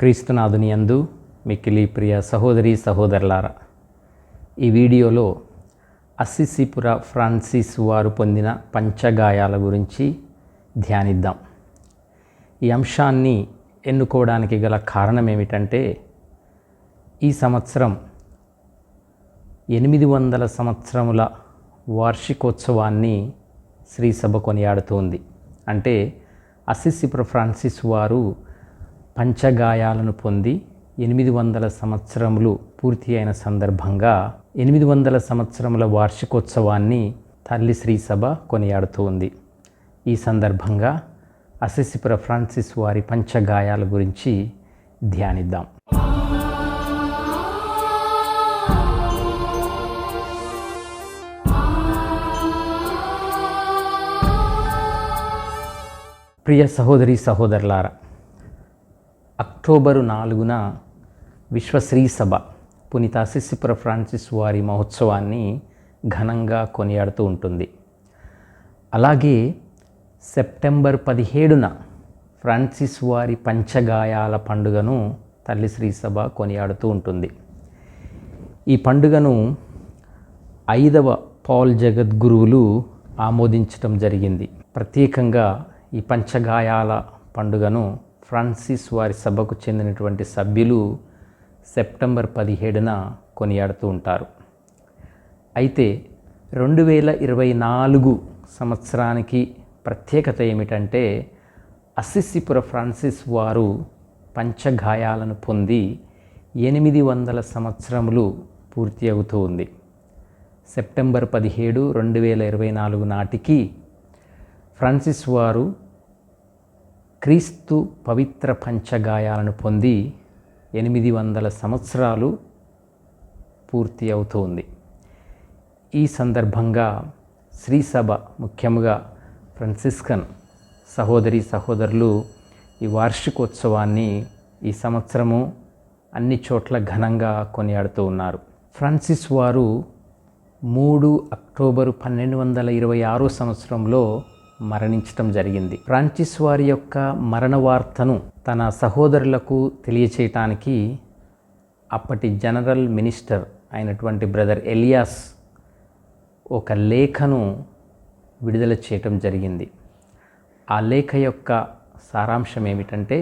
క్రీస్తునాథుని యందు మిక్కిలి ప్రియ సహోదరి సహోదరులారా, ఈ వీడియోలో అస్సిసిపుర ఫ్రాన్సిస్ వారు పొందిన పంచగాయాల గురించి ధ్యానిద్దాం. ఈ అంశాన్ని ఎన్నుకోవడానికి గల కారణం ఏమిటంటే, ఈ సంవత్సరం 800 సంవత్సరముల వార్షికోత్సవాన్ని శ్రీసభ కొనియాడుతోంది. అంటే అస్సిసిపుర ఫ్రాన్సిస్ వారు పంచగాయాలను పొంది 800 సంవత్సరములు పూర్తి అయిన సందర్భంగా 800 సంవత్సరముల వార్షికోత్సవాన్ని తల్లి శ్రీసభ కొనియాడుతూ ఉంది. ఈ సందర్భంగా అస్సిసిపుర ఫ్రాన్సిస్ వారి పంచగాయాల గురించి ధ్యానిద్దాం. ప్రియ సహోదరి సహోదరులారా, అక్టోబరు 4న విశ్వశ్రీ సభ పునీత అస్సిసిపుర ఫ్రాన్సిస్ వారి మహోత్సవాన్ని ఘనంగా కొనియాడుతూ ఉంటుంది. అలాగే సెప్టెంబర్ 17న ఫ్రాన్సిస్ వారి పంచగాయాల పండుగను తల్లి శ్రీసభ కొనియాడుతూ ఉంటుంది. ఈ పండుగను 5వ పాల్ జగద్గురువులు ఆమోదించటం జరిగింది. ప్రత్యేకంగా ఈ పంచగాయాల పండుగను ఫ్రాన్సిస్ వారి సభకు చెందినటువంటి సభ్యులు సెప్టెంబర్ 17న కొనియాడుతూ ఉంటారు. అయితే 2024 సంవత్సరానికి ప్రత్యేకత ఏమిటంటే, అస్సిసిపుర ఫ్రాన్సిస్ వారు పంచగాయాలను పొంది 800 సంవత్సరములు పూర్తి అవుతూ ఉంది. సెప్టెంబర్ 17, 2024 నాటికి ఫ్రాన్సిస్ వారు క్రీస్తు పవిత్ర పంచగాయాలను పొంది 800 సంవత్సరాలు పూర్తి అవుతుంది. ఈ సందర్భంగా శ్రీసభ, ముఖ్యంగా ఫ్రాన్సిస్కన్ సహోదరి సహోదరులు ఈ వార్షికోత్సవాన్ని ఈ సంవత్సరము అన్ని చోట్ల ఘనంగా కొనియాడుతూ ఉన్నారు. ఫ్రాన్సిస్ వారు 3 అక్టోబరు 1226 సంవత్సరంలో మరణించటం జరిగింది. ఫ్రాన్సిస్ వారి యొక్క మరణ వార్తను తన సహోదరులకు తెలియచేయటానికి అప్పటి జనరల్ మినిస్టర్ అయినటువంటి బ్రదర్ ఎలియాస్ ఒక లేఖను విడుదల చేయటం జరిగింది. ఆ లేఖ యొక్క సారాంశం ఏమిటంటే,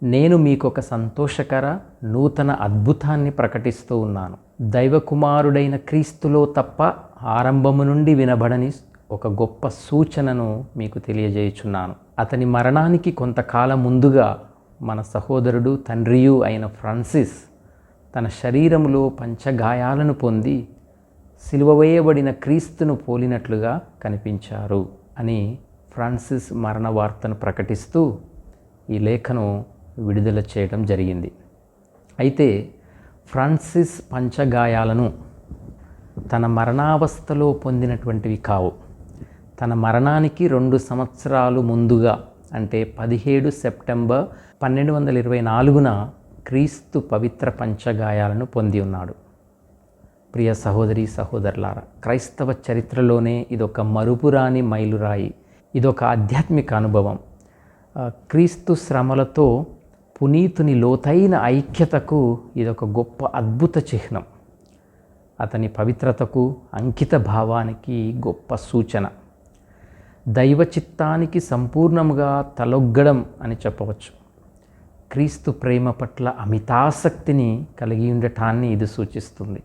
నేను మీకు ఒక సంతోషకర నూతన అద్భుతాన్ని ప్రకటిస్తూ ఉన్నాను. దైవకుమారుడైన క్రీస్తులో తప్ప ఆరంభము నుండి వినబడని ఒక గొప్ప సూచనను మీకు తెలియజేయుచున్నాను. అతని మరణానికి కొంతకాలం ముందుగా మన సహోదరుడు, తండ్రియు అయిన ఫ్రాన్సిస్ తన శరీరంలో పంచగాయాలను పొంది సిలువ వేయబడిన క్రీస్తును పోలినట్లుగా కనిపించారు అని ఫ్రాన్సిస్ మరణ వార్తను ప్రకటిస్తూ ఈ లేఖను విడుదల చేయడం జరిగింది. అయితే ఫ్రాన్సిస్ పంచగాయాలను తన మరణావస్థలో పొందినటువంటివి కావు. తన మరణానికి 2 సంవత్సరాలు ముందుగా, అంటే 17 సెప్టెంబర్ 1224న క్రీస్తు పవిత్ర పంచగాయాలను పొంది ఉన్నాడు. ప్రియ సహోదరి సహోదరులారా, క్రైస్తవ చరిత్రలోనే ఇదొక మరుపురాని మైలురాయి. ఇదొక ఆధ్యాత్మిక అనుభవం. క్రీస్తు శ్రమలతో పునీతుని లోతైన ఐక్యతకు ఇదొక గొప్ప అద్భుత చిహ్నం. అతని పవిత్రతకు, అంకిత భావానికి గొప్ప సూచన. దైవ చిత్తానికి సంపూర్ణముగా తలొగ్గడం అని చెప్పవచ్చు. క్రీస్తు ప్రేమ పట్ల అమితాసక్తిని కలిగి ఉండటాన్ని ఇది సూచిస్తుంది.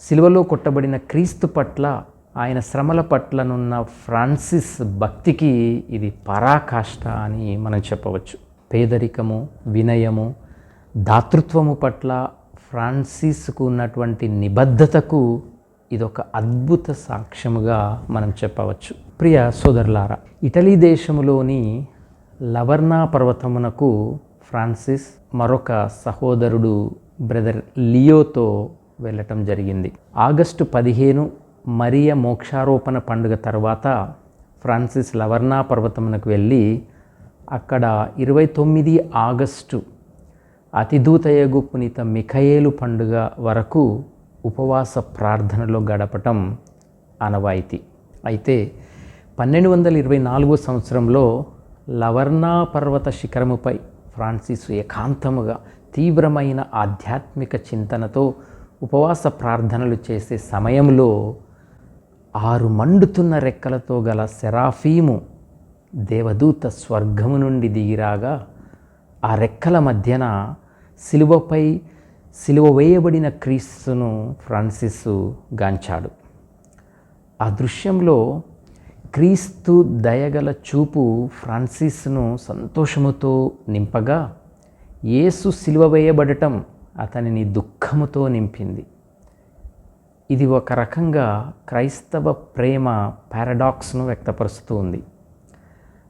సిలువలో కొట్టబడిన క్రీస్తు పట్ల, ఆయన శ్రమల పట్లనున్న ఫ్రాన్సిస్ భక్తికి ఇది పరాకాష్ట అని మనం చెప్పవచ్చు. పేదరికము, వినయము, దాతృత్వము పట్ల ఫ్రాన్సిస్కు ఉన్నటువంటి నిబద్ధతకు ఇదొక అద్భుత సాక్ష్యముగా మనం చెప్పవచ్చు. ప్రియ సోదరులారా, ఇటలీ దేశములోని లవర్నా పర్వతమునకు ఫ్రాన్సిస్ మరొక సహోదరుడు బ్రదర్ లియోతో వెళ్ళటం జరిగింది. ఆగస్టు 15 మరియ మోక్షారోపణ పండుగ తర్వాత ఫ్రాన్సిస్ లవర్నా పర్వతమునకు వెళ్ళి అక్కడ 29 ఆగస్టు అతిదూతయగు పునీత మిఖయేలు పండుగ వరకు ఉపవాస ప్రార్థనలో గడపటం ఆనవాయితీ. అయితే 1224 సంవత్సరంలో లవర్నా పర్వత శిఖరముపై ఫ్రాన్సిస్ ఏకాంతముగా తీవ్రమైన ఆధ్యాత్మిక చింతనతో ఉపవాస ప్రార్థనలు చేసే సమయంలో 6 మండుతున్న రెక్కలతో గల సెరాఫీము దేవదూత స్వర్గము నుండి దిగిరాగా ఆ రెక్కల మధ్యన సిలువ వేయబడిన క్రీస్తును ఫ్రాన్సిస్ గాంచాడు. ఆ దృశ్యంలో క్రీస్తు దయగల చూపు ఫ్రాన్సిస్ను సంతోషముతో నింపగా, యేసు సిలువ వేయబడటం అతనిని దుఃఖముతో నింపింది. ఇది ఒక రకంగా క్రైస్తవ ప్రేమ పారాడాక్స్ను వ్యక్తపరుస్తూ ఉంది.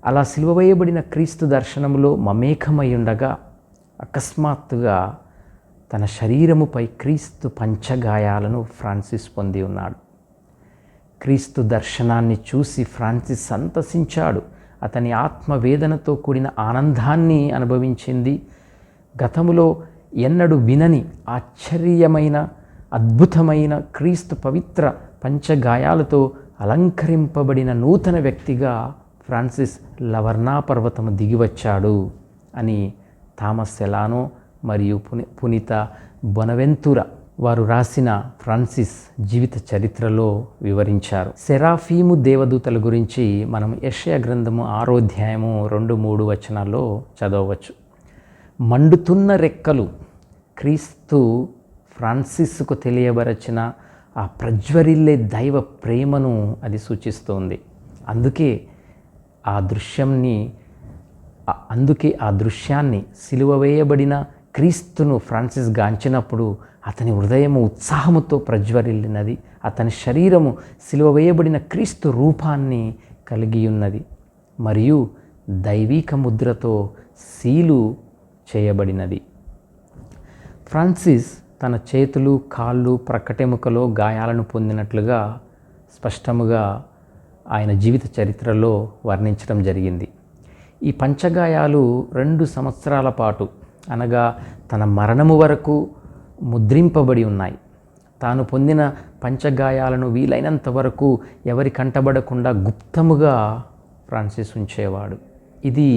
అలా సిలువ వేయబడిన క్రీస్తు దర్శనంలో మమేకమై ఉండగా అకస్మాత్తుగా తన శరీరముపై క్రీస్తు పంచగాయాలను ఫ్రాన్సిస్ పొంది ఉన్నాడు. క్రీస్తు దర్శనాన్ని చూసి ఫ్రాన్సిస్ సంతసించాడు. అతని ఆత్మవేదనతో కూడిన ఆనందాన్ని అనుభవించింది. గతములో ఎన్నడూ వినని ఆశ్చర్యమైన అద్భుతమైన క్రీస్తు పవిత్ర పంచగాయాలతో అలంకరింపబడిన నూతన వ్యక్తిగా ఫ్రాన్సిస్ లవర్నా పర్వతము దిగివచ్చాడు అని థామస్ ఎలానో మరియు పునీత బొనవెంతురా వారు రాసిన ఫ్రాన్సిస్ జీవిత చరిత్రలో వివరించారు. సెరాఫీము దేవదూతల గురించి మనం యెషయా గ్రంథము 6వ అధ్యాయము 2-3 వచనాల్లో చదవవచ్చు. మండుతున్న రెక్కలు క్రీస్తు ఫ్రాన్సిస్కు తెలియబరచిన ఆ ప్రజ్వరిల్లే దైవ ప్రేమను అది సూచిస్తోంది. అందుకే ఆ దృశ్యాన్ని సిలువ వేయబడిన క్రీస్తును ఫ్రాన్సిస్ గాంచినప్పుడు అతని హృదయము ఉత్సాహముతో ప్రజ్వరిల్లినది. అతని శరీరము సిలువ వేయబడిన క్రీస్తు రూపాన్ని కలిగి ఉన్నది మరియు దైవిక ముద్రతో సీలు చేయబడినది. ఫ్రాన్సిస్ తన చేతులు, కాళ్ళు, ప్రక్కటెముకలో గాయాలను పొందినట్లుగా స్పష్టముగా ఆయన జీవిత చరిత్రలో వర్ణించడం జరిగింది. ఈ పంచగాయాలు 2 సంవత్సరాల పాటు అనగా తన మరణము వరకు ముద్రింపబడి ఉన్నాయి. తాను పొందిన పంచగాయాలను వీలైనంత వరకు ఎవరి కంటబడకుండా గుప్తముగా ఫ్రాన్సిస్ ఉంచేవాడు. ఇది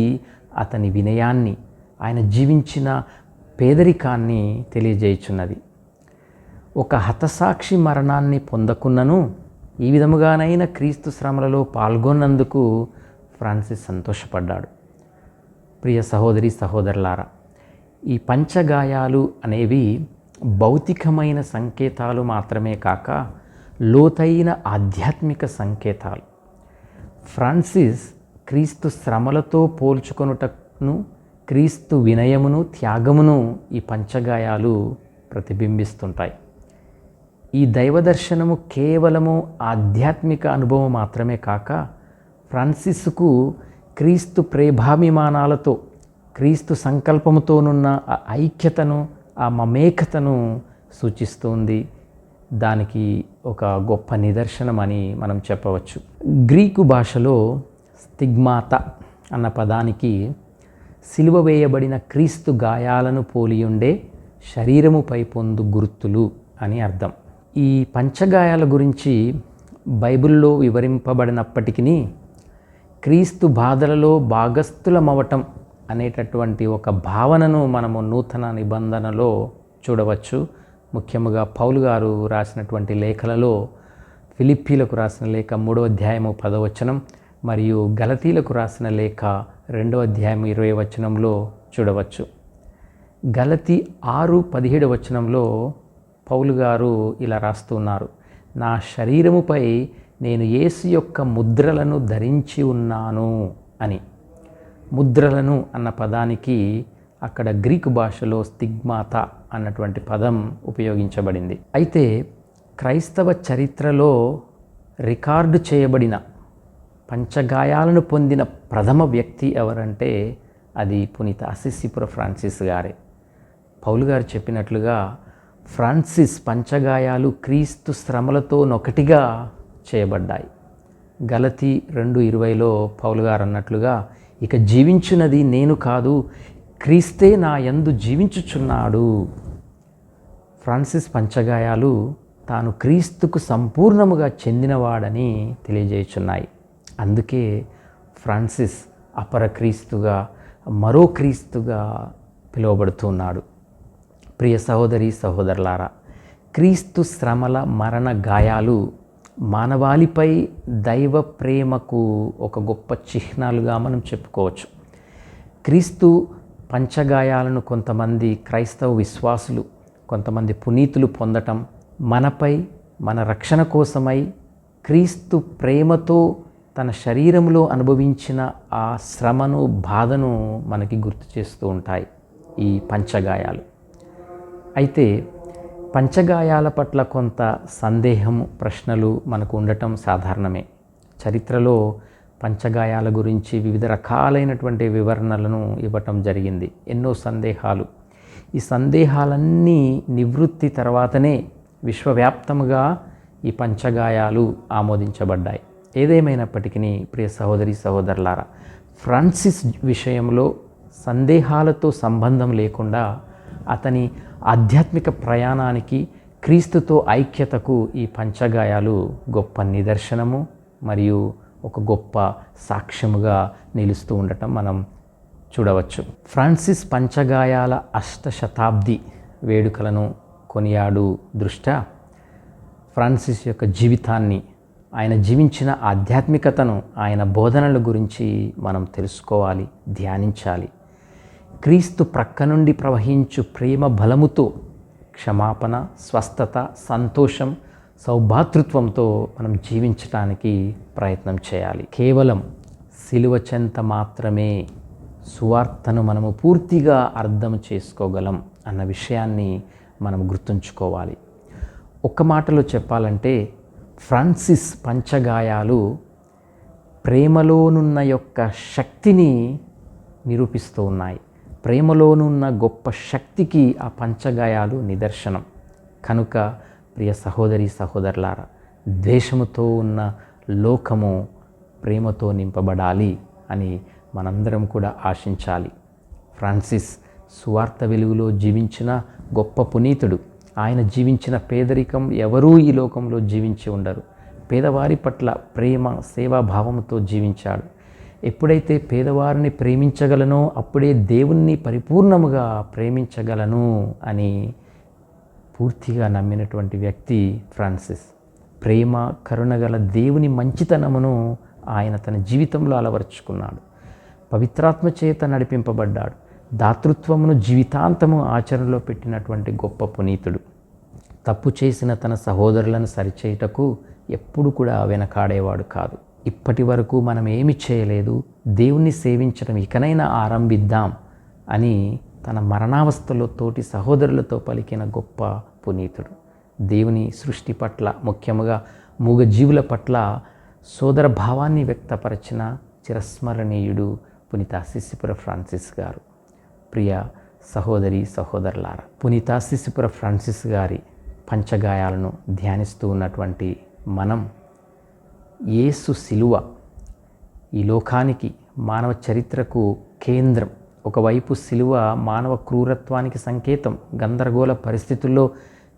అతని వినయాన్ని, ఆయన జీవించిన పేదరికాన్ని తెలియజేయుచున్నది. ఒక హతసాక్షి మరణాన్ని పొందకున్నను ఈ విధముగానైనా క్రీస్తు శ్రమలలో పాల్గొన్నందుకు ఫ్రాన్సిస్ సంతోషపడ్డాడు. ప్రియ సహోదరి సహోదరులారా, ఈ పంచగాయాలు అనేవి భౌతికమైన సంకేతాలు మాత్రమే కాక లోతైన ఆధ్యాత్మిక సంకేతాలు. ఫ్రాన్సిస్ క్రీస్తు శ్రమలతో పోల్చుకొనుటను, క్రీస్తు వినయమును, త్యాగమును ఈ పంచగాయాలు ప్రతిబింబిస్తుంటాయి. ఈ దైవ దర్శనము కేవలము ఆధ్యాత్మిక అనుభవం మాత్రమే కాక ఫ్రాన్సిస్కు క్రీస్తు ప్రేమాభిమానాలతో, క్రీస్తు సంకల్పముతోనున్న ఆ ఐక్యతను, ఆ మమేకతను సూచిస్తుంది. దానికి ఒక గొప్ప నిదర్శనం అని మనం చెప్పవచ్చు. గ్రీకు భాషలో స్తిగ్మాత అన్న పదానికి సిలువ వేయబడిన క్రీస్తు గాయాలను పోలియుండే శరీరముపై పొందు గుర్తులు అని అర్థం. ఈ పంచగాయాల గురించి బైబిల్లో వివరింపబడినప్పటికీ క్రీస్తు బాధలలో భాగస్థులమవటం అనేటటువంటి ఒక భావనను మనము నూతన నిబంధనలో చూడవచ్చు. ముఖ్యముగా పౌలు గారు రాసినటువంటి లేఖలలో ఫిలిప్పీలకు రాసిన లేఖ 3వ అధ్యాయము 10వ వచనం మరియు గలతీలకు రాసిన లేఖ 2వ అధ్యాయం 20వ వచనంలో చూడవచ్చు. గలతీ 6:17 వచనంలో పౌలు గారు ఇలా రాస్తున్నారు: నా శరీరముపై నేను యేసు యొక్క ముద్రలను ధరించి ఉన్నాను అని. ముద్రలను అన్న పదానికి అక్కడ గ్రీకు భాషలో స్తిగ్మాత అన్నటువంటి పదం ఉపయోగించబడింది. అయితే క్రైస్తవ చరిత్రలో రికార్డు చేయబడిన పంచగాయాలను పొందిన ప్రథమ వ్యక్తి ఎవరంటే అది పునీత అసిసిపుర ఫ్రాన్సిస్ గారే. పౌలు గారు చెప్పినట్లుగా ఫ్రాన్సిస్ పంచగాయాలు క్రీస్తు శ్రమలతో నొకటిగా చేయబడ్డాయి. గలతీ 2:20లో పౌలు గారు అన్నట్లుగా, ఇక జీవించున్నది నేను కాదు, క్రీస్తే నా యందు జీవించుచున్నాడు. ఫ్రాన్సిస్ పంచగాయాలు తాను క్రీస్తుకు సంపూర్ణముగా చెందినవాడని తెలియజేయుచున్నాయి. అందుకే ఫ్రాన్సిస్ అపర క్రీస్తుగా, మరో క్రీస్తుగా పిలువబడుతున్నాడు. ప్రియ సహోదరి సహోదరులారా, క్రీస్తు శ్రమల మరణ గాయాలు మానవాళిపై దైవ ప్రేమకు ఒక గొప్ప చిహ్నాలుగా మనం చెప్పుకోవచ్చు. క్రీస్తు పంచగాయాలను కొంతమంది క్రైస్తవ విశ్వాసులు, కొంతమంది పునీతులు పొందటం, మనపై మన రక్షణ కోసమై క్రీస్తు ప్రేమతో తన శరీరంలో అనుభవించిన ఆ శ్రమను, బాధను మనకి గుర్తు చేస్తూ ఉంటాయి ఈ పంచగాయాలు. అయితే పంచగాయాల పట్ల కొంత సందేహము, ప్రశ్నలు మనకు ఉండటం సాధారణమే. చరిత్రలో పంచగాయాల గురించి వివిధ రకాలైనటువంటి వివరణలను ఇవ్వటం జరిగింది. ఎన్నో సందేహాలు. ఈ సందేహాలన్నీ నివృత్తి తర్వాతనే విశ్వవ్యాప్తముగా ఈ పంచగాయాలు ఆమోదించబడ్డాయి. ఏదేమైనప్పటికీ ప్రియ సహోదరి సహోదరులారా, ఫ్రాన్సిస్ విషయంలో సందేహాలతో సంబంధం లేకుండా అతని ఆధ్యాత్మిక ప్రయాణానికి, క్రీస్తుతో ఐక్యతకు ఈ పంచగాయాలు గొప్ప నిదర్శనము మరియు ఒక గొప్ప సాక్ష్యముగా నిలుస్తూ ఉండటం మనం చూడవచ్చు. ఫ్రాన్సిస్ పంచగాయాల అష్టశతాబ్ది వేడుకలను కొనియాడు దృష్ట్యా ఫ్రాన్సిస్ యొక్క జీవితాన్ని, ఆయన జీవించిన ఆధ్యాత్మికతను, ఆయన బోధనల గురించి మనం తెలుసుకోవాలి, ధ్యానించాలి. క్రీస్తు ప్రక్క నుండి ప్రవహించు ప్రేమ బలముతో క్షమాపణ, స్వస్థత, సంతోషం, సౌభాతృత్వంతో మనం జీవించడానికి ప్రయత్నం చేయాలి. కేవలం సిలువ చెంత మాత్రమే సువార్తను మనము పూర్తిగా అర్థం చేసుకోగలం అన్న విషయాన్ని మనం గుర్తుంచుకోవాలి. ఒక్క మాటలో చెప్పాలంటే ఫ్రాన్సిస్ పంచగాయాలు ప్రేమలోనున్న యొక్క శక్తిని నిరూపిస్తూ ఉన్నాయి. ప్రేమలోనున్న గొప్ప శక్తికి ఆ పంచగాయాలు నిదర్శనం. కనుక ప్రియ సహోదరి సహోదరులారా, ద్వేషముతో ఉన్న లోకము ప్రేమతో నింపబడాలి అని మనందరం కూడా ఆశించాలి. ఫ్రాన్సిస్ సువార్త వెలుగులో జీవించిన గొప్ప పునీతుడు. ఆయన జీవించిన పేదరికం ఎవరూ ఈ లోకంలో జీవించి ఉండరు. పేదవారి పట్ల ప్రేమ, సేవాభావంతో జీవించాడు. ఎప్పుడైతే పేదవారిని ప్రేమించగలనో అప్పుడే దేవుణ్ణి పరిపూర్ణముగా ప్రేమించగలను అని పూర్తిగా నమ్మినటువంటి వ్యక్తి ఫ్రాన్సిస్. ప్రేమ, కరుణగల దేవుని మంచితనమును ఆయన తన జీవితంలో అలవర్చుకున్నాడు. పవిత్రాత్మ చేత నడిపింపబడ్డాడు. దాతృత్వమును జీవితాంతము ఆచరణలో పెట్టినటువంటి గొప్ప పునీతుడు. తప్పు చేసిన తన సహోదరులను సరిచేయుటకు ఎప్పుడు కూడా వెనకాడేవాడు కాదు. ఇప్పటి వరకు మనం ఏమి చేయలేదు, దేవుణ్ణి సేవించడం ఇకనైనా ఆరంభిద్దాం అని తన మరణావస్థలో తోటి సహోదరులతో పలికిన గొప్ప పునీతుడు. దేవుని సృష్టి పట్ల, ముఖ్యముగా మూగజీవుల పట్ల సోదర భావాన్ని వ్యక్తపరిచిన చిరస్మరణీయుడు పునీత అస్సిసిపుర ఫ్రాన్సిస్ గారు. ప్రియ సహోదరి సహోదరులారా, పునీత అస్సిసిపుర ఫ్రాన్సిస్ గారి పంచగాయాలను ధ్యానిస్తూ ఉన్నటువంటి మనం యేసు శిలువ ఈ లోకానికి, మానవ చరిత్రకు కేంద్రం. ఒకవైపు శిలువ మానవ క్రూరత్వానికి సంకేతం. గందరగోళ పరిస్థితుల్లో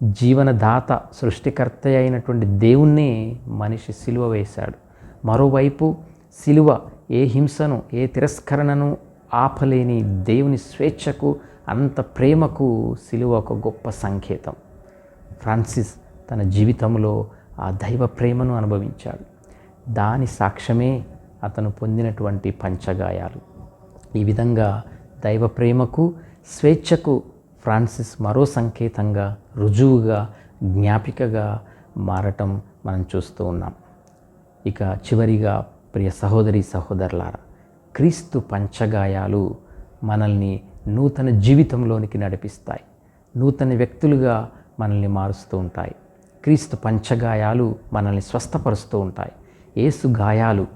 జీవనదాత, సృష్టికర్త అయినటువంటి దేవుణ్ణే మనిషి శిలువ వేశాడు. మరోవైపు శిలువ ఏ హింసను, ఏ తిరస్కరణను ఆపలేని దేవుని స్వేచ్ఛకు, అంత ప్రేమకు శిలువ ఒక గొప్ప సంకేతం. ఫ్రాన్సిస్ తన జీవితంలో ఆ దైవ ప్రేమను అనుభవించాడు. దాని సాక్ష్యమే అతను పొందినటువంటి పంచగాయాలు. ఈ విధంగా దైవ ప్రేమకు, స్వేచ్ఛకు ఫ్రాన్సిస్ మరో సంకేతంగా, రుజువుగా, జ్ఞాపికగా మారటం మనం చూస్తూ ఉన్నాం. ఇక చివరిగా ప్రియ సహోదరి సహోదరులారా, క్రీస్తు పంచగాయాలు మనల్ని నూతన జీవితంలోనికి నడిపిస్తాయి. నూతన వ్యక్తులుగా మనల్ని మారుస్తూ ఉంటాయి. క్రీస్తు పంచగాయాలు మనల్ని స్వస్థపరుస్తూ ఉంటాయి. యేసు గాయాలు,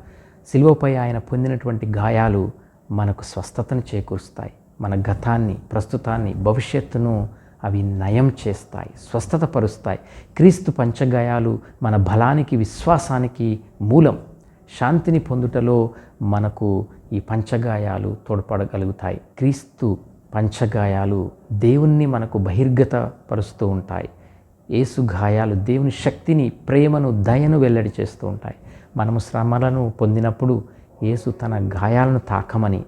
శిలువపై ఆయన పొందినటువంటి గాయాలు మనకు స్వస్థతను చేకూరుస్తాయి. మన గతాన్ని, ప్రస్తుతాన్ని, భవిష్యత్తును అవి నయం చేస్తాయి, స్వస్థతపరుస్తాయి. క్రీస్తు పంచగాయాలు మన బలానికి, విశ్వాసానికి మూలం. శాంతిని పొందుటలో మనకు ఈ పంచగాయాలు తోడ్పడగలుగుతాయి. క్రీస్తు పంచగాయాలు దేవుణ్ణి మనకు బహిర్గతపరుస్తూ ఉంటాయి. యేసు గాయాలు దేవుని శక్తిని, ప్రేమను, దయను వెల్లడి చేస్తూ ఉంటాయి. మనము శ్రమలను పొందినప్పుడు యేసు తన గాయాలను తాకమని,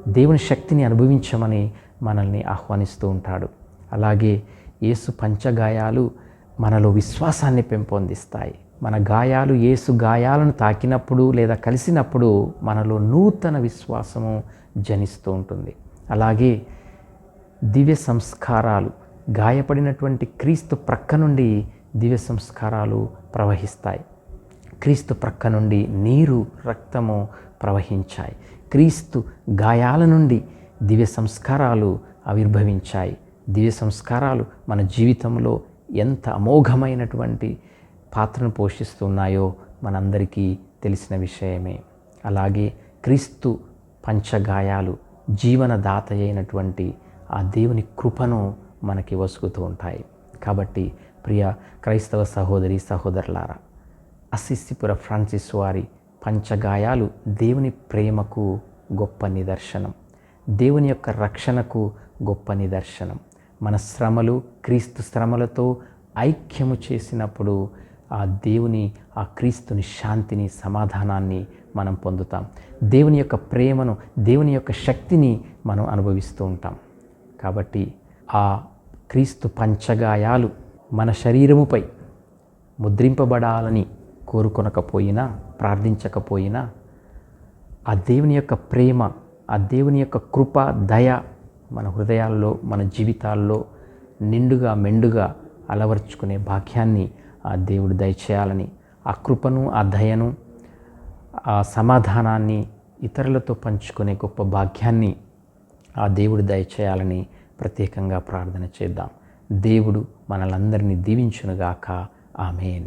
దేవుని శక్తిని అనుభవించమని మనల్ని ఆహ్వానిస్తూ ఉంటాడు. అలాగే యేసు పంచగాయాలు మనలో విశ్వాసాన్ని పెంపొందిస్తాయి. మన గాయాలు యేసు గాయాలను తాకినప్పుడు లేదా కలిసినప్పుడు మనలో నూతన విశ్వాసము జనిస్తూ ఉంటుంది. అలాగే దివ్య సంస్కారాలు, గాయపడినటువంటి క్రీస్తు ప్రక్క నుండి దివ్య సంస్కారాలు ప్రవహిస్తాయి. క్రీస్తు ప్రక్క నుండి నీరు, రక్తము ప్రవహించాయి. క్రీస్తు గాయాల నుండి దివ్య సంస్కారాలు ఆవిర్భవించాయి. దివ్య సంస్కారాలు మన జీవితంలో ఎంత అమోఘమైనటువంటి పాత్రను పోషిస్తున్నాయో మనందరికీ తెలిసిన విషయమే. అలాగే క్రీస్తు పంచగాయాలు జీవనదాత అయినటువంటి ఆ దేవుని కృపను మనకి వసుకుతూ ఉంటాయి. కాబట్టి ప్రియ క్రైస్తవ సహోదరి సహోదరులారా, అసిస్సిపుర ఫ్రాన్సిస్ వారి పంచగాయాలు దేవుని ప్రేమకు గొప్ప నిదర్శనం, దేవుని యొక్క రక్షణకు గొప్ప నిదర్శనం. మన శ్రమలు క్రీస్తు శ్రమలతో ఐక్యము చేసినప్పుడు ఆ క్రీస్తుని శాంతిని, సమాధానాన్ని మనం పొందుతాం. దేవుని యొక్క ప్రేమను, దేవుని యొక్క శక్తిని మనం అనుభవిస్తూ ఉంటాం. కాబట్టి ఆ క్రీస్తు పంచగాయాలు మన శరీరముపై ముద్రింపబడాలని కోరుకొనకపోయినా, ప్రార్థించకపోయినా, ఆ దేవుని యొక్క ప్రేమ, ఆ దేవుని యొక్క కృప, దయ మన హృదయాల్లో, మన జీవితాల్లో నిండుగా మెండుగా అలవర్చుకునే భాగ్యాన్ని ఆ దేవుడు దయచేయాలని, ఆ కృపను, ఆ దయను, ఆ సమాధానాన్ని ఇతరులతో పంచుకునే గొప్ప భాగ్యాన్ని ఆ దేవుడు దయచేయాలని ప్రత్యేకంగా ప్రార్థన చేద్దాం. దేవుడు మనలందరినీ దీవించునుగాక. ఆమేన్.